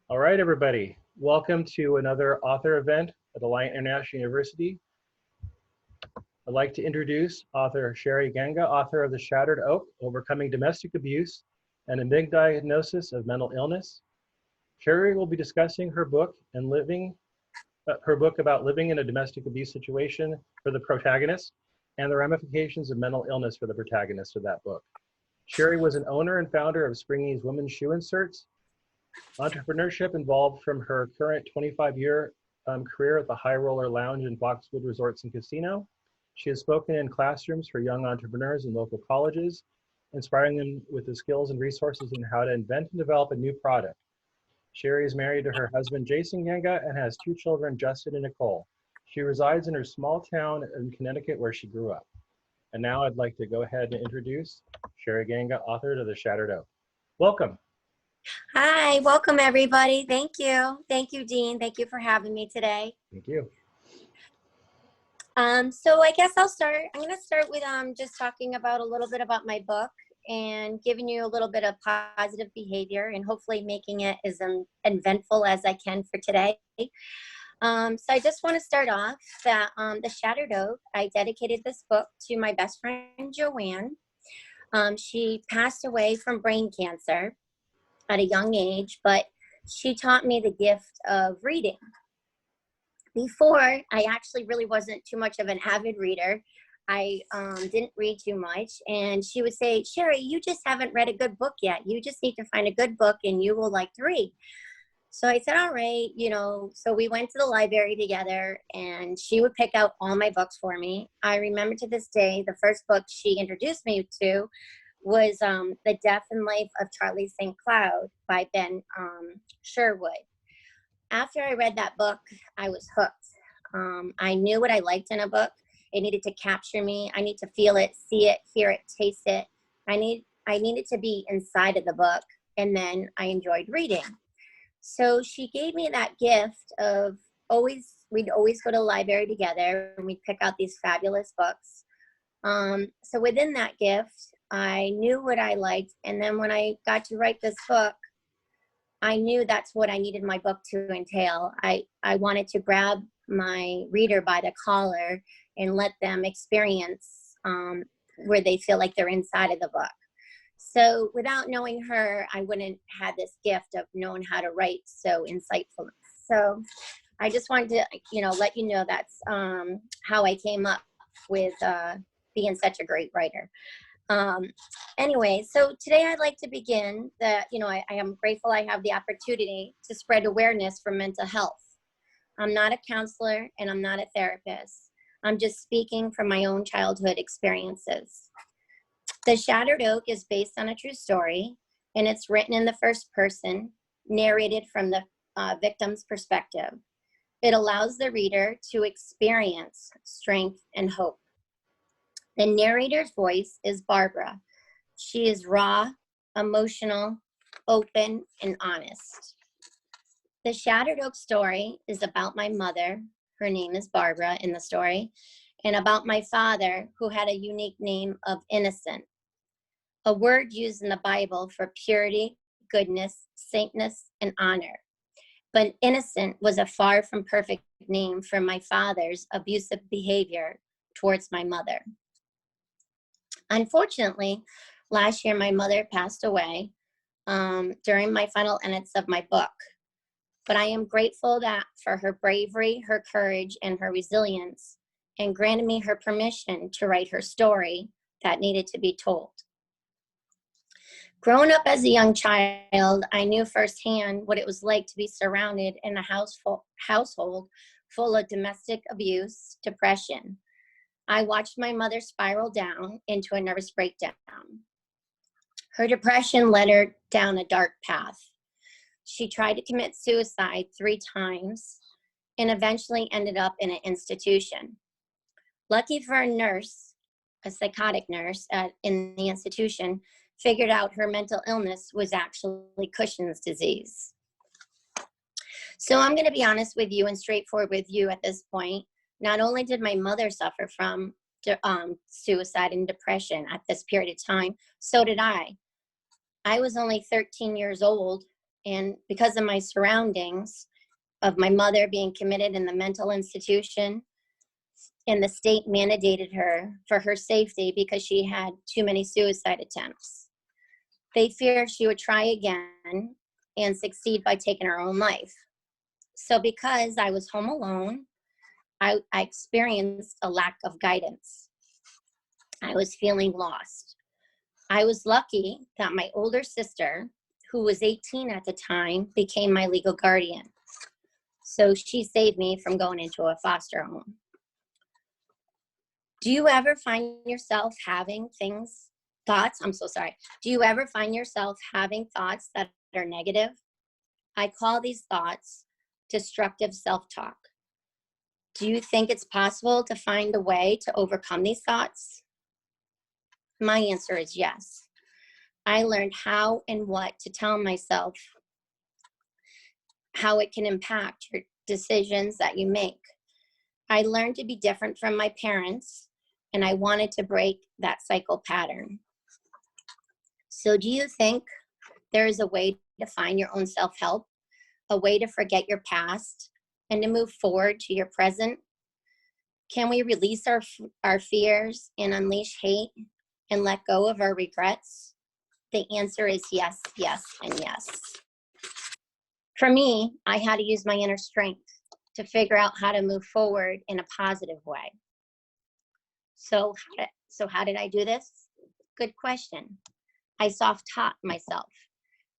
All right, everybody. Welcome to another author event at Alliant International University. I'd like to introduce author Sherry Genga, author of The Shattered Oak, Overcoming Domestic Abuse and a Misdiagnosis of Mental Illness. Sherry will be discussing her book about living in a domestic abuse situation for the protagonist and the ramifications of mental illness for the protagonist of that book. Sherry was an owner and founder of Springy's Women's Shoe Inserts. Entrepreneurship involved from her current 25-year career at the High Roller Lounge in Foxwood Resorts and Casino. She has spoken in classrooms for young entrepreneurs in local colleges, inspiring them with the skills and resources on how to invent and develop a new product. Sherry is married to her husband, Jason Genga, and has two children, Justin and Nicole. She resides in her small town in Connecticut where she grew up. And now I'd like to go ahead and introduce Sherry Genga, author of The Shattered Oak. Welcome. Hi, welcome everybody. Thank you. Thank you, Dean. Thank you for having me today. Thank you. So I guess I'll start. I'm going to start with just talking about a little bit about my book and giving you a little bit of positive behavior and hopefully making it as eventful as I can for today. So I just want to start off that The Shattered Oak, I dedicated this book to my best friend, Joanne. She passed away from brain cancer at a young age, but she taught me the gift of reading. Before, I actually really wasn't too much of an avid reader. I didn't read too much, and she would say, Sherry, you just haven't read a good book yet. You just need to find a good book and you will like to read. So I said, all right, so we went to the library together and she would pick out all my books for me. I remember to this day, the first book she introduced me to was The Death and Life of Charlie St. Cloud by Ben Sherwood. After I read that book, I was hooked. I knew what I liked in a book. It needed to capture me. I need to feel it, see it, hear it, taste it. I needed to be inside of the book, and then I enjoyed reading. So she gave me that gift of we'd always go to the library together and we'd pick out these fabulous books. So within that gift, I knew what I liked. And then when I got to write this book, I knew that's what I needed my book to entail. I wanted to grab my reader by the collar and let them experience where they feel like they're inside of the book. So without knowing her, I wouldn't have this gift of knowing how to write so insightfully. So I just wanted to, let you know that's how I came up with being such a great writer. Anyway, so today I'd like to begin that, I am grateful I have the opportunity to spread awareness for mental health. I'm not a counselor and I'm not a therapist. I'm just speaking from my own childhood experiences. The Shattered Oak is based on a true story, and it's written in the first person, narrated from the victim's perspective. It allows the reader to experience strength and hope. The narrator's voice is Barbara. She is raw, emotional, open, and honest. The Shattered Oak story is about my mother, her name is Barbara in the story, and about my father, who had a unique name of Innocent, a word used in the Bible for purity, goodness, saintness, and honor. But Innocent was a far from perfect name for my father's abusive behavior towards my mother. Unfortunately, last year my mother passed away during my final edits of my book. But I am grateful that for her bravery, her courage, and her resilience, and granted me her permission to write her story that needed to be told. Growing up as a young child, I knew firsthand what it was like to be surrounded in a household full of domestic abuse, depression. I watched my mother spiral down into a nervous breakdown. Her depression led her down a dark path. She tried to commit suicide 3 times and eventually ended up in an institution. Lucky for a nurse, a psychotic nurse in the institution, figured out her mental illness was actually Cushing's disease. So I'm going to be honest with you and straightforward with you at this point. Not only did my mother suffer from suicide and depression at this period of time, so did I. I was only 13 years old, And because of my surroundings, of my mother being committed in the mental institution, and the state mandated her for her safety because she had too many suicide attempts. They feared she would try again and succeed by taking her own life. So because I was home alone, I experienced a lack of guidance. I was feeling lost. I was lucky that my older sister, who was 18 at the time, became my legal guardian. So she saved me from going into a foster home. Do you ever find yourself having thoughts? I'm so sorry. Do you ever find yourself having thoughts that are negative? I call these thoughts destructive self-talk. Do you think it's possible to find a way to overcome these thoughts? My answer is yes. I learned how and what to tell myself, how it can impact your decisions that you make. I learned to be different from my parents, and I wanted to break that cycle pattern. So do you think there is a way to find your own self-help, a way to forget your past and to move forward to your present? Can we release our fears and unleash hate and let go of our regrets? The answer is yes, yes, and yes. For me, I had to use my inner strength to figure out how to move forward in a positive way. So how did I do this? Good question. I self-taught myself.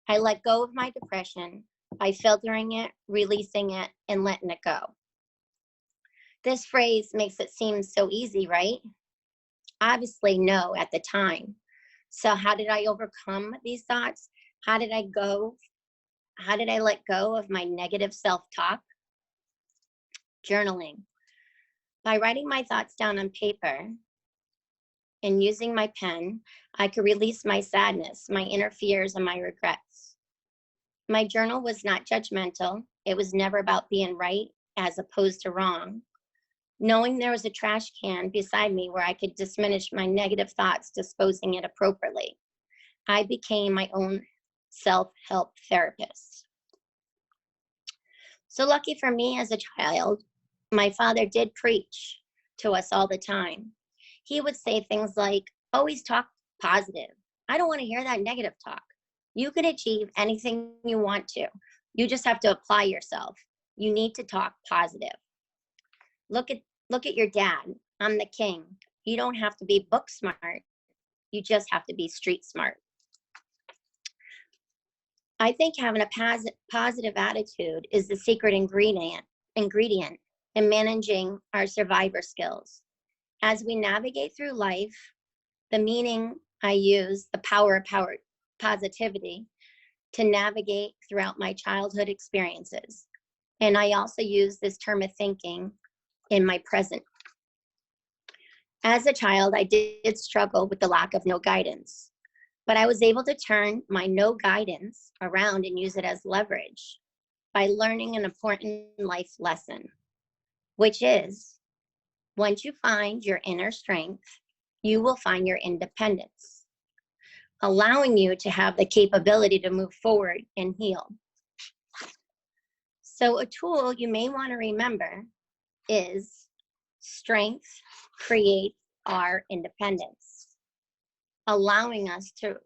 I let go of my depression by filtering it, releasing it, and letting it go. This phrase makes it seem so easy, right? Obviously, no, at the time. So how did I overcome these thoughts? How did I let go of my negative self-talk? Journaling. By writing my thoughts down on paper and using my pen, I could release my sadness, my inner fears, and my regrets. My journal was not judgmental. It was never about being right as opposed to wrong. Knowing there was a trash can beside me where I could diminish my negative thoughts, disposing it appropriately. I became my own self-help therapist. So lucky for me as a child, my father did preach to us all the time. He would say things like, always talk positive. I don't want to hear that negative talk. You can achieve anything you want to. You just have to apply yourself. You need to talk positive. Look at your dad. I'm the king. You don't have to be book smart. You just have to be street smart. I think having a positive attitude is the secret ingredient in managing our survivor skills. As we navigate through life, the meaning I use, the power of positivity, to navigate throughout my childhood experiences. And I also use this term of thinking in my present. As a child, I did struggle with the lack of no guidance, but I was able to turn my no guidance around and use it as leverage by learning an important life lesson, which is once you find your inner strength, you will find your independence, allowing you to have the capability to move forward and heal. So a tool you may want to remember is strength creates our independence, allowing us to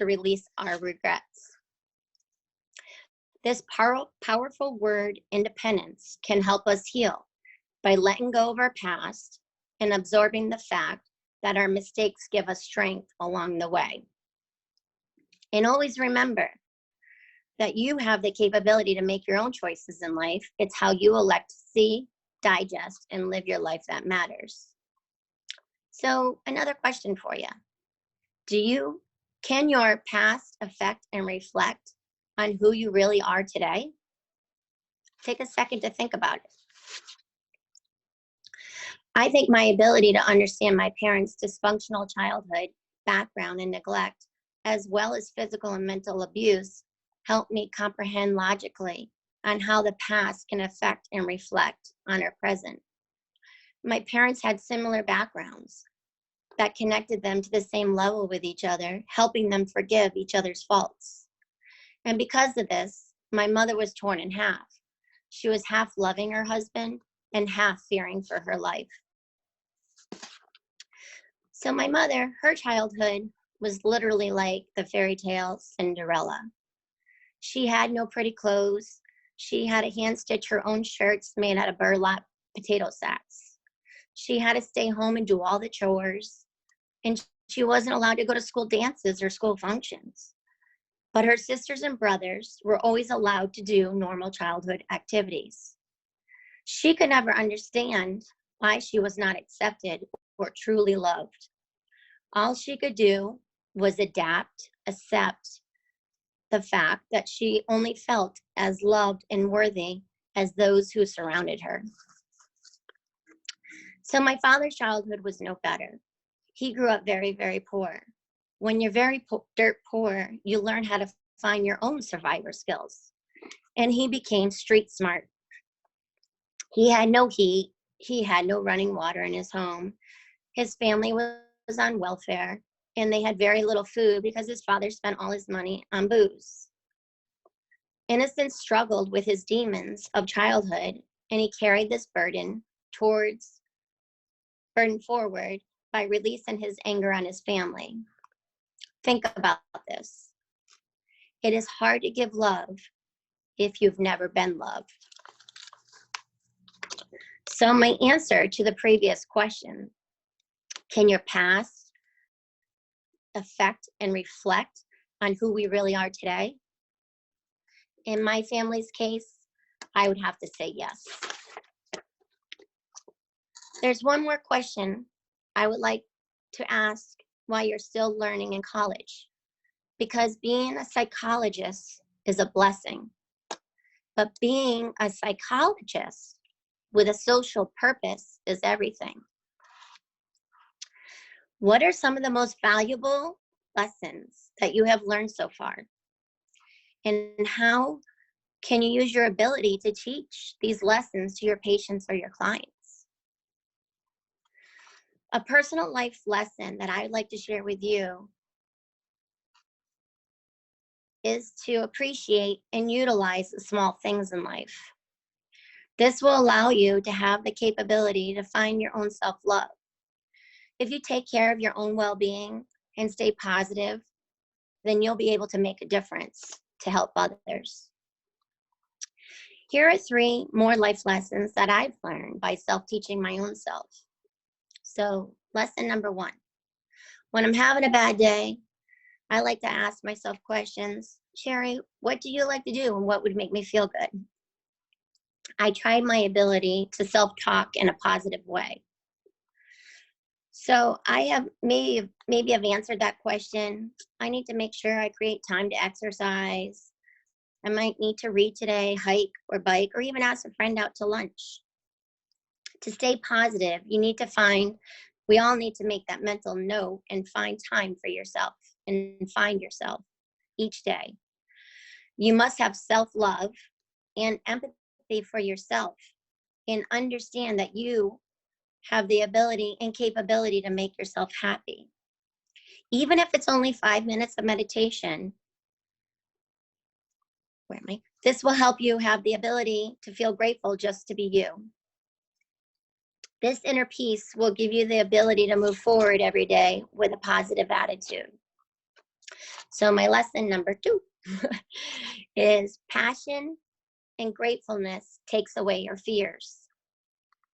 release our regrets. This powerful word, independence, can help us heal by letting go of our past and absorbing the fact that our mistakes give us strength along the way. And always remember that you have the capability to make your own choices in life. It's how you elect to see, digest, and live your life that matters. So another question for you. Can your past affect and reflect on who you really are today? Take a second to think about it. I think my ability to understand my parents' dysfunctional childhood, background, and neglect, as well as physical and mental abuse, helped me comprehend logically on how the past can affect and reflect on our present. My parents had similar backgrounds that connected them to the same level with each other, helping them forgive each other's faults. And because of this, my mother was torn in half. She was half loving her husband and half fearing for her life. So my mother, her childhood was literally like the fairy tale Cinderella. She had no pretty clothes. She had to hand stitch her own shirts made out of burlap potato sacks. She had to stay home and do all the chores. And she wasn't allowed to go to school dances or school functions. But her sisters and brothers were always allowed to do normal childhood activities. She could never understand why she was not accepted or truly loved. All she could do was adapt, accept the fact that she only felt as loved and worthy as those who surrounded her. So my father's childhood was no better. He grew up very, very poor. When you're very dirt poor, you learn how to find your own survivor skills. And he became street smart. He had no heat. He had no running water in his home. His family was on welfare, and they had very little food because his father spent all his money on booze. Innocence struggled with his demons of childhood, and he carried this burden forward by releasing his anger on his family. Think about this. It is hard to give love if you've never been loved. So my answer to the previous question, can your past affect and reflect on who we really are today? In my family's case, I would have to say yes. There's one more question I would like to ask while you're still learning in college, because being a psychologist is a blessing, but being a psychologist with a social purpose is everything. What are some of the most valuable lessons that you have learned so far? And how can you use your ability to teach these lessons to your patients or your clients? A personal life lesson that I'd like to share with you is to appreciate and utilize the small things in life. This will allow you to have the capability to find your own self-love. If you take care of your own well-being and stay positive, then you'll be able to make a difference to help others. Here are 3 more life lessons that I've learned by self-teaching my own self. So, lesson number 1. When I'm having a bad day, I like to ask myself questions. Sherry, what do you like to do and what would make me feel good? I tried my ability to self-talk in a positive way. So I have maybe I've answered that question. I need to make sure I create time to exercise. I might need to read today, hike or bike, or even ask a friend out to lunch. To stay positive, we all need to make that mental note and find time for yourself and find yourself each day. You must have self-love and empathy for yourself and understand that you have the ability and capability to make yourself happy. Even if it's only 5 minutes of meditation, this will help you have the ability to feel grateful just to be you. This inner peace will give you the ability to move forward every day with a positive attitude. So my lesson number 2 is passion and gratefulness takes away your fears.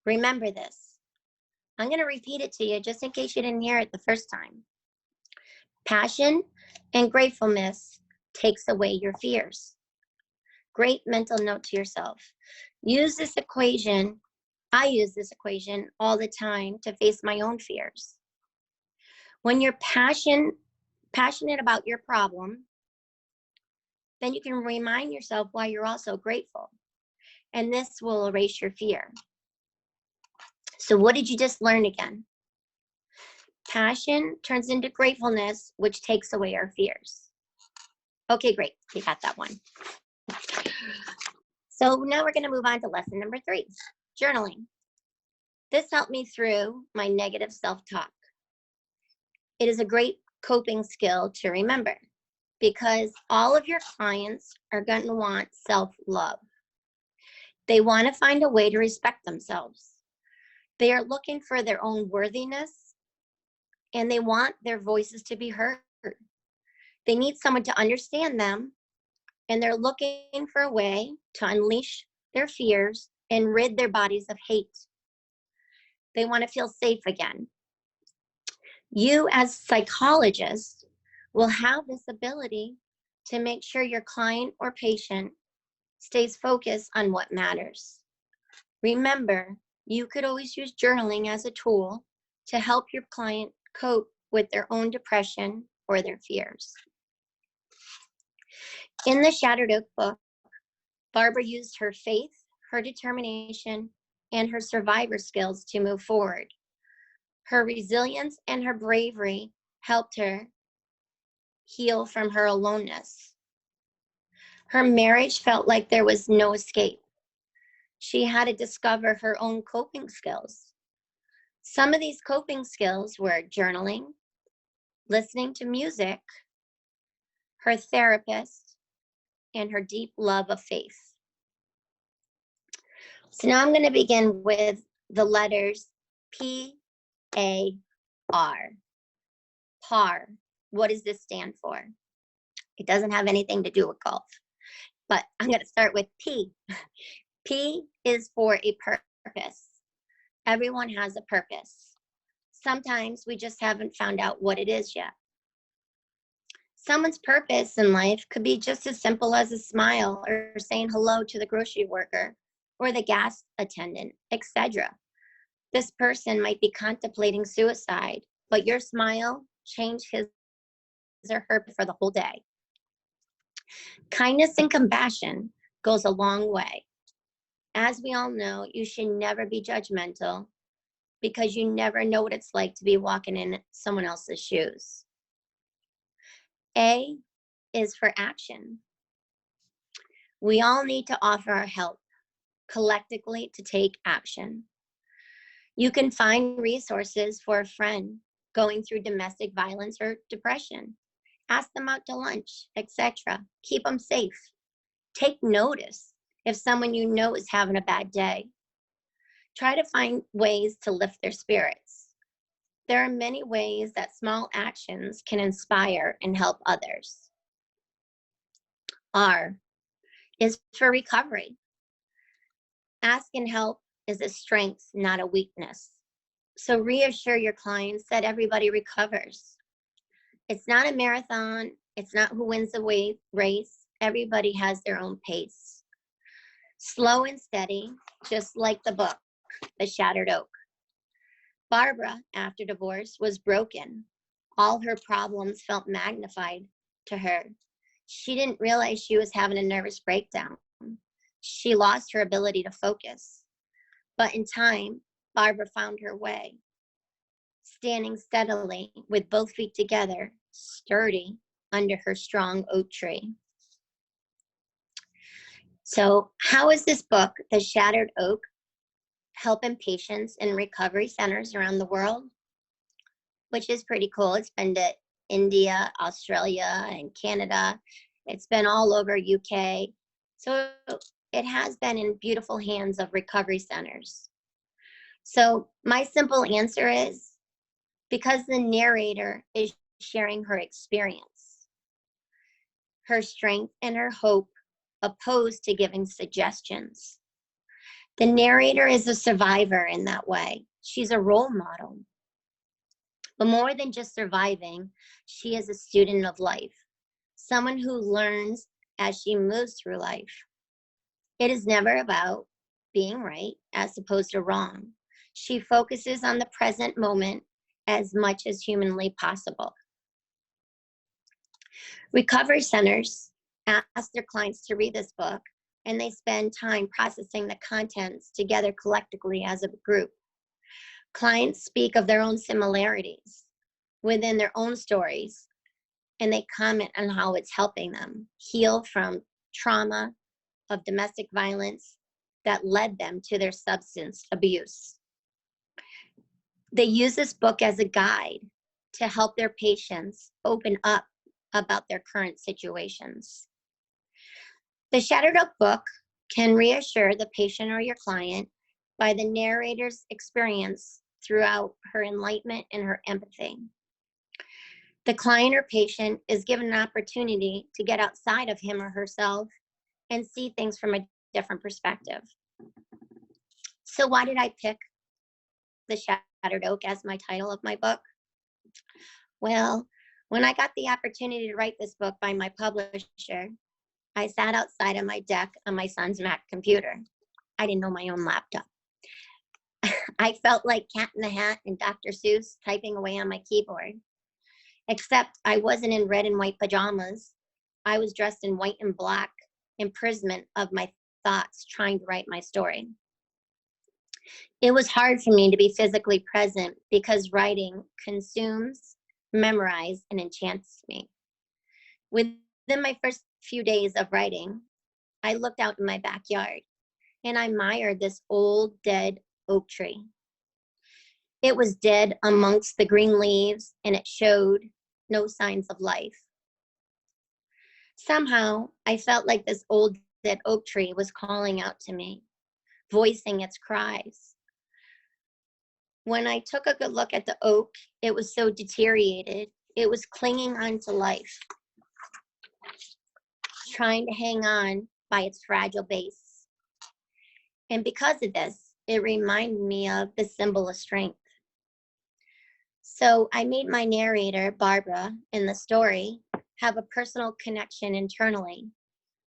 Remember this. I'm going to repeat it to you just in case you didn't hear it the first time. Passion and gratefulness takes away your fears. Great mental note to yourself. Use this equation. I use this equation all the time to face my own fears. When you're passionate about your problem, then you can remind yourself why you're also grateful. And this will erase your fear. So what did you just learn again? Passion turns into gratefulness, which takes away our fears. Okay, great. You got that one. So now we're going to move on to lesson number 3, journaling. This helped me through my negative self-talk. It is a great coping skill to remember. because all of your clients are going to want self-love. They want to find a way to respect themselves. They are looking for their own worthiness, and they want their voices to be heard. They need someone to understand them, and they're looking for a way to unleash their fears and rid their bodies of hate. They want to feel safe again. You, as psychologists, will have this ability to make sure your client or patient stays focused on what matters. Remember, you could always use journaling as a tool to help your client cope with their own depression or their fears. In the Shattered Oak book, Barbara used her faith, her determination, and her survivor skills to move forward. Her resilience and her bravery helped her heal from her aloneness. Her marriage felt like there was no escape. She had to discover her own coping skills. Some of these coping skills were journaling, listening to music, her therapist, and her deep love of faith. So now I'm going to begin with the letters P-A-R. PAR. What does this stand for? It doesn't have anything to do with golf, but I'm going to start with P. P is for a purpose. Everyone has a purpose. Sometimes we just haven't found out what it is yet. Someone's purpose in life could be just as simple as a smile or saying hello to the grocery worker or the gas attendant, etc. This person might be contemplating suicide, but your smile changed his or her for the whole day. Kindness and compassion goes a long way. As we all know, you should never be judgmental because you never know what it's like to be walking in someone else's shoes. A is for action. We all need to offer our help collectively to take action. You can find resources for a friend going through domestic violence or depression. Ask them out to lunch, etc. Keep them safe. Take notice if someone you know is having a bad day. Try to find ways to lift their spirits. There are many ways that small actions can inspire and help others. R is for recovery. Asking help is a strength, not a weakness. So reassure your clients that everybody recovers. It's not a marathon. It's not who wins the race. Everybody has their own pace. Slow and steady, just like the book, The Shattered Oak. Barbara, after divorce, was broken. All her problems felt magnified to her. She didn't realize she was having a nervous breakdown. She lost her ability to focus. But in time, Barbara found her way, standing steadily with both feet together, sturdy under her strong oak tree. So how is this book, The Shattered Oak, helping patients in recovery centers around the world? Which is pretty cool. It's been to India, Australia, and Canada. It's been all over UK. So it has been in beautiful hands of recovery centers. So my simple answer is because the narrator is sharing her experience, her strength and her hope, opposed to giving suggestions. The narrator is a survivor in that way. She's a role model. But more than just surviving, she is a student of life, someone who learns as she moves through life. It is never about being right as opposed to wrong. She focuses on the present moment as much as humanly possible. Recovery centers ask their clients to read this book, and they spend time processing the contents together collectively as a group. Clients speak of their own similarities within their own stories, and they comment on how it's helping them heal from trauma of domestic violence that led them to their substance abuse. They use this book as a guide to help their patients open up about their current situations. The Shattered Oak book can reassure the patient or your client by the narrator's experience throughout her enlightenment and her empathy. The client or patient is given an opportunity to get outside of him or herself and see things from a different perspective. So why did I pick The Shattered Oak as my title of my book? Well, when I got the opportunity to write this book by my publisher, I sat outside on my deck on my son's Mac computer. I didn't know my own laptop. I felt like Cat in the Hat and Dr. Seuss typing away on my keyboard. Except I wasn't in red and white pajamas. I was dressed in white and black, imprisonment of my thoughts, trying to write my story. It was hard for me to be physically present because writing consumes, memorizes, and enchants me. Within my first few days of writing, I looked out in my backyard and I admired this old dead oak tree. It was dead amongst the green leaves and it showed no signs of life. Somehow, I felt like this old dead oak tree was calling out to me, voicing its cries. When I took a good look at the oak, it was so deteriorated. It was clinging onto life, trying to hang on by its fragile base. And because of this, it reminded me of the symbol of strength. So I made my narrator, Barbara, in the story, have a personal connection internally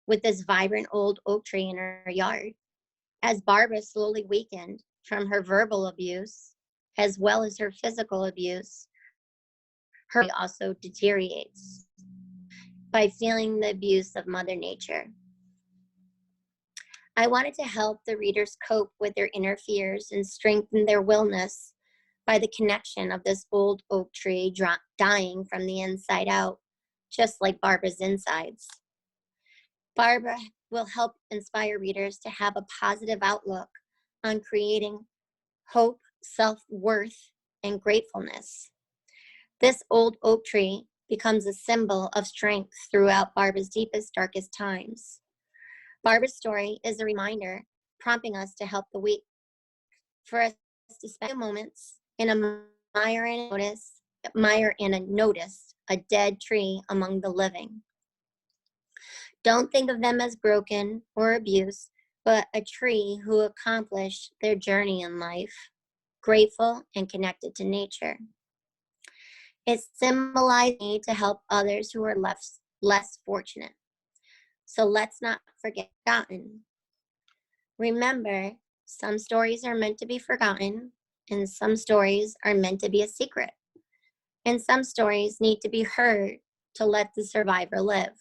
with this vibrant old oak tree in her yard. As Barbara slowly weakened from her verbal abuse, as well as her physical abuse, her also deteriorates by feeling the abuse of Mother Nature. I wanted to help the readers cope with their inner fears and strengthen their willness by the connection of this old oak tree dying from the inside out, just like Barbara's insides. Barbara will help inspire readers to have a positive outlook on creating hope, self-worth, and gratefulness. This old oak tree becomes a symbol of strength throughout Barbara's deepest, darkest times. Barbara's story is a reminder, prompting us to help the weak, for us to spend moments in admire and notice a dead tree among the living. Don't think of them as broken or abused, but a tree who accomplished their journey in life, grateful and connected to nature. It symbolizes the need to help others who are less fortunate. So let's not forget forgotten. Remember, some stories are meant to be forgotten, and some stories are meant to be a secret. And some stories need to be heard to let the survivor live.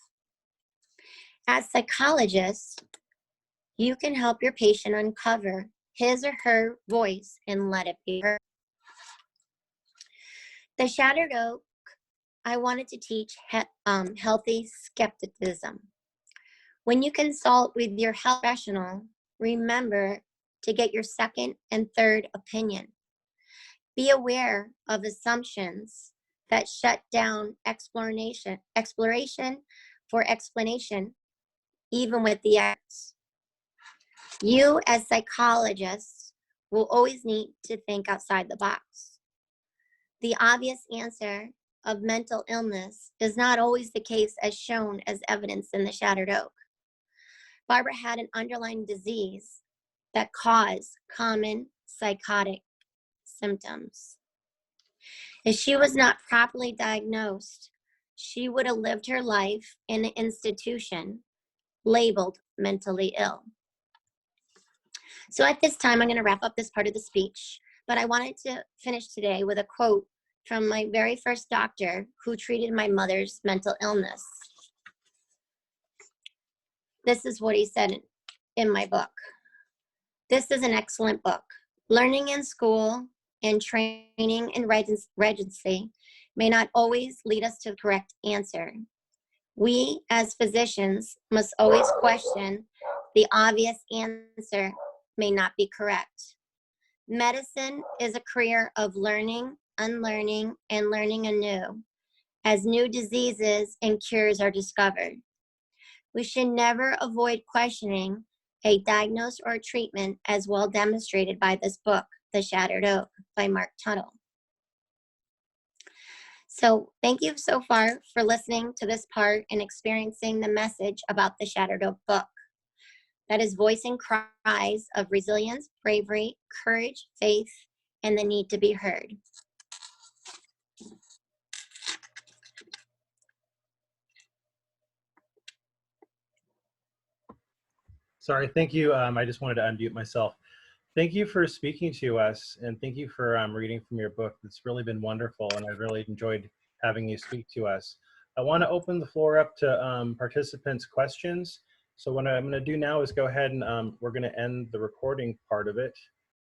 As psychologists, you can help your patient uncover his or her voice and let it be heard. The Shattered Oak, I wanted to teach healthy skepticism. When you consult with your health professional, remember to get your second and third opinion. Be aware of assumptions that shut down exploration for explanation, even with the experts. You as psychologists will always need to think outside the box. The obvious answer of mental illness is not always the case as shown as evidence in the Shattered Oak. Barbara had an underlying disease that caused common psychotic symptoms. If she was not properly diagnosed, she would have lived her life in an institution labeled mentally ill. So at this time, I'm going to wrap up this part of the speech, but I wanted to finish today with a quote from my very first doctor who treated my mother's mental illness. This is what he said in my book. This is an excellent book. Learning in school and training in regency may not always lead us to the correct answer. We as physicians must always question the obvious answer may not be correct. Medicine is a career of learning, unlearning, and learning anew. as new diseases and cures are discovered. We should never avoid questioning a diagnosis or treatment, as well demonstrated by this book, The Shattered Oak by Mark Tuttle. So thank you so far for listening to this part and experiencing the message about the Shattered Oak book. That is voicing cries of resilience, bravery, courage, faith, and the need to be heard. Sorry, thank you. I just wanted to unmute myself. Thank you for speaking to us, and thank you for reading from your book. It's really been wonderful, and I've really enjoyed having you speak to us. I want to open the floor up to participants' questions. So what I'm going to do now is go ahead and we're going to end the recording part of it.